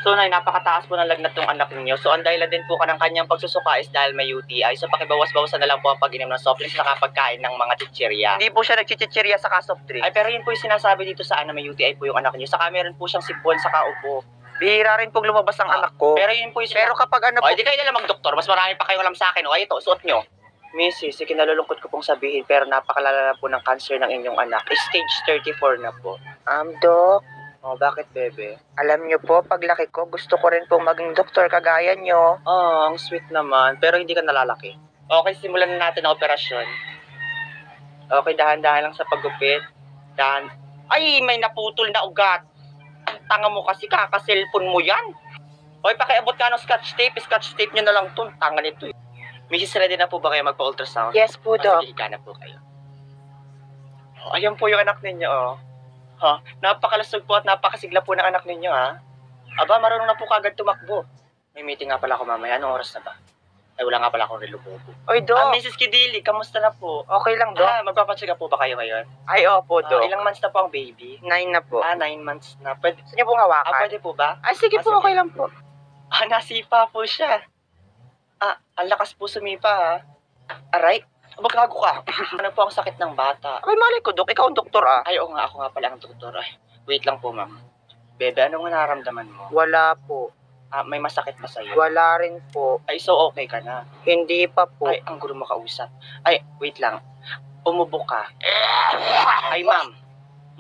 So, Nay, napakataas po ng lagnat ng anak ninyo. So, ang dahilan din po ka ng kanyang pagsusuka is dahil may UTI. So, pakibawas-bawasan na lang po ang pag-inom ng soft drinks na pagkain ng mga chichirya. Hindi po siya nagchichirya sa soft drink. Ay, pero yun po yung sinasabi dito sa may UTI po yung anak niyo. Saka meron po siyang sipon, saka ubo. Bihira rin pong lumabas ang anak ko. Pero yun po yung Pero kapag ano po... Hindi kayo na mag-doktor. Mas marami pa kayong alam sa akin. O, ito, suot nyo. Mrs., kinalulungkot ko pong sabihin, pero napakalala na po ng cancer ng inyong anak. Stage 34 na po. Dok, Oh, bakit, bebe? alam niyo po, paglaki ko, gusto ko rin pong maging doktor kagaya niyo. Oh, ang sweet naman. Pero hindi ka nalalaki. Okay, simulan na natin ang operasyon. Okay, dahan-dahan lang sa paggupit. Ay, may naputol na ugat. Ang tanga mo kasi, kaka-cellphone mo yan. Hoy, pakiabot ka ng scotch tape. Scotch tape nyo na lang to. Tanga nito eh. Mrs., ready na po ba kayo magpa-ultrasound? Yes po, Doc. Sige, higa na po kayo. Oh, ayan po yung anak ninyo, oh. Ha? Napakalasog po at napakasigla po ng anak ninyo, ha? Aba, marunong na po kagad tumakbo. May meeting nga pala ako mamaya. Anong oras na ba? Ay, wala nga pala akong relo po. Oy, Doc. Mrs. Kidili, kamusta na po? Okay lang, Doc. Magpapacheck po ba kayo ngayon? Ay, opo, Doc. Ilang months na po ang baby? 9 na po. 9 months na. Pwede, Gusto niyo pong hawakan? pwede po ba? Ay, sige po, sige. okay lang po. Nasipa po siya. Ang lakas po sumipa, ha? Aray, magkago ka. Ano po ang sakit ng bata? Ay, malay ko, Doc. Ikaw ang doktor, ah. Ay, oo nga, ako nga pala ang doktor. Ay, wait lang po, ma'am. Bebe, anong nararamdaman mo? Wala po. May masakit ba sa'yo? Wala rin po. Ay, so okay ka na. Hindi pa po. Ay, ang gulo makausap. Ay, wait lang. Umubo ka. Ay, ma'am.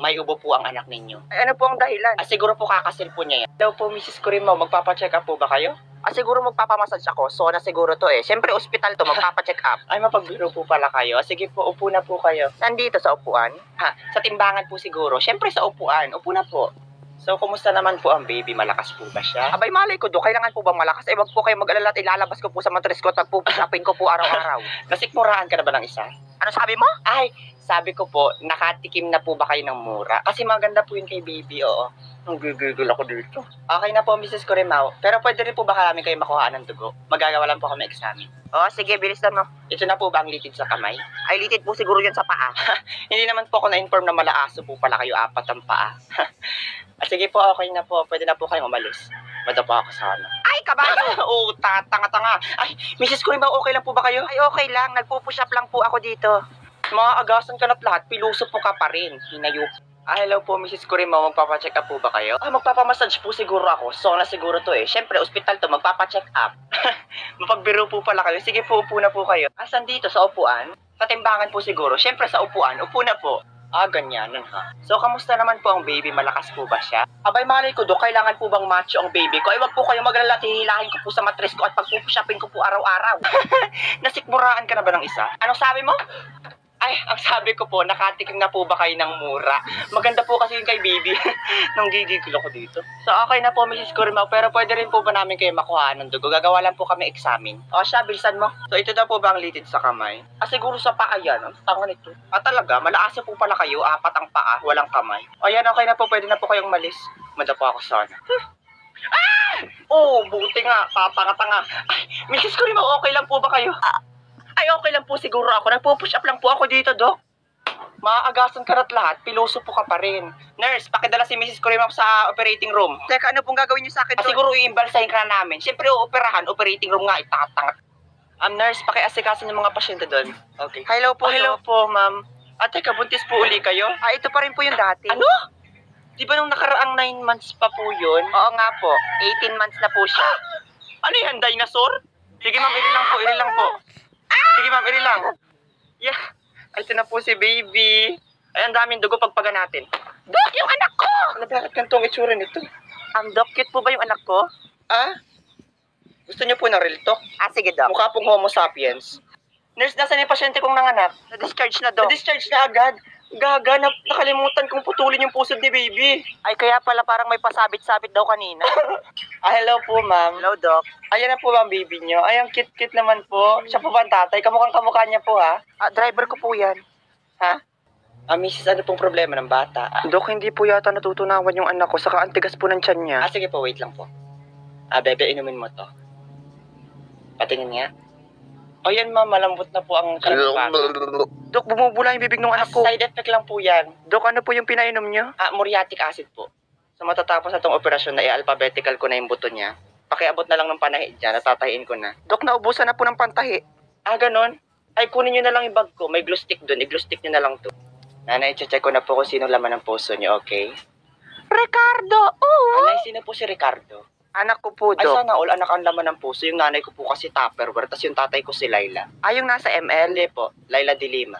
May ubo po ang anak ninyo. Ay, ano po ang dahilan? Siguro po kakasilpon niya yan. Daw po, Mrs. Corimo, magpapacheck up po ba kayo? Siguro magpapamassage ako. So, na siguro to eh. Siyempre, ospital to. Magpapacheck up. Ay, mapagbiro po pala kayo. Sige po, upo na po kayo. Nandito sa upuan. Sa timbangan po siguro. Siyempre sa upuan. Upo na po. So, kumusta naman po ang baby? Malakas po ba siya? Abay, malay ko, Doc. Kailangan po bang malakas? Wag po kayo mag-alala at ilalabas ko po sa matres ko at pupusapin ko po araw-araw. Nasikmuraan ka na ba ng isa? Ano sabi mo? Ay, sabi ko po, nakatikim na po ba kayo ng mura? Kasi maganda po yun kay baby, oo. Ang gigigil ako dito. Okay na po, Mrs. Corimao. Pero pwede rin po ba kami kayo makuha ng dugo? Magagawa lang po kami examen. Sige, bilis lang, no? Ito na po ba ang litid sa kamay? Ay, litid po siguro yan sa paa. Hindi naman po ako na-inform na malaaso po pala kayo, 4 ang paa. Sige po, okay na po. Pwede na po kayong umalis. Mada po ako sa ano. Ay, kabayo! Oo, tanga-tanga. Ay, Mrs. Corimao, okay lang po ba kayo? Ay, okay lang. Nagpupush up lang po ako dito. Mga agasan ka na't lahat, piluso po ka pa rin. Hinayo. Hello po, Mrs. Corimao, magpapacheck up po ba kayo? Magpapamassage po siguro ako. So na siguro to eh. Siyempre, ospital to, magpapacheck up. Mapagbiro po pala kayo. Sige po, upo na po kayo. Asan dito? Sa upuan? Sa timbangan po siguro. Siyempre, sa upuan. Upo na po. Ganyanan ha. So, kamusta naman po ang baby? Malakas po ba siya? Abay, malay ko, Dok, kailangan po bang macho ang baby ko? Ay, wag po kayo maglala, hihilahin ko po sa matres ko at pagpupushapin ko po araw-araw. Nasikmuraan ka na ba ng isa? Anong sabi mo? Ay, ang sabi ko po, nakatikim na po ba kayo ng mura? Maganda po kasi yung kay baby. Nung gigigil ako dito. So, okay na po, Mrs. Corimao, pero pwede rin po ba namin kayo makuha ng dugo? Gagawa lang po kami examen. Siya, bilisan mo. So, ito na po ba ang litid sa kamay? Siguro sa paa yan. Ang tanga nito. Talaga, malaasa po pala kayo. 4 ang paa, walang kamay. Yan, okay na po. Pwede na po kayong malis. Mada po ako sana. Buti nga. Tatanga-tanga. Ay, Mrs. Corimao, okay lang po ba kayo? Ay, okay lang po siguro ako. Nagpo-push up lang po ako dito, Dok. Maaagasan ka na't lahat, piloso po ka pa rin. Nurse, pakidala si Mrs. Corimao sa operating room. Teka, ano pong gagawin niyo sa akin doon? Siguro iimbalsahin ka na namin. Siyempre, operahan, operating room nga, itatangat. Nurse, pakiasikasin yung mga pasyente doon. Okay. Hello po, hello po, ma'am. Teka, buntis po uli kayo? Ito pa rin po yung dati. Ano? Di ba nung nakaraang 9 months pa po yun? Oo nga po. 18 months na po siya. Ano yan, dinosaur? Sige, ma'am, iri lang po, iri lang po. Sige, ma'am, iri lang. Yeah. Ito na po si baby. Ay, ang daming dugo pagpaga natin. Dok, yung anak ko! Ano, bakit kantong itsura nito? Doc, cute po ba yung anak ko? Gusto niyo po ng real talk? Sige, Doc. Mukha pong homo sapiens. Nurse, nasan yung pasyente kong nanganak? Na-discharge na, Doc. Na-discharge na agad. Gaga, nakalimutan kong putulin yung pusod ni baby. Ay, kaya pala parang may pasabit-sabit daw kanina. Hello po, ma'am. Hello, Doc. Ayan na po ba ang baby niyo? Ay, ang cute-cute naman po. Siya po ba ang tatay? Kamukhang-kamukha niya po, ha? Driver ko po yan. Mrs., ano pong problema ng bata? Dok, hindi po yata natutunawan yung anak ko, saka ang tigas po ng tiyan niya. Sige po, wait lang po. Bebe, inumin mo to. Patingin nga. Yan, ma'am, malambot na po ang kalapag. Dok, bumubula yung bibig ng anak ko. Side effect lang po yan. Dok, ano po yung pinainom niyo? Muriatic acid po. Sa matatapos na tong operasyon na i-alphabetical ko na yung buto niya, pakiabot na lang ng panahi dyan, natatahiin ko na. Dok, naubusan na po ng pantahi. Ah, ganon? Ay, kunin nyo na lang yung bag ko. May glue stick dun. I-glue stick nyo na lang to. Nanay, check ko na po kung sino laman ng puso nyo, okay? Ricardo! Oo! Nanay, sino po si Ricardo? Anak ko po, Ay, Dok. sana all anak ang laman ng puso. Yung nanay ko po kasi Tupperware, tas yung tatay ko si Laila. Ay, yung nasa ML. Hindi po, Laila de Lima.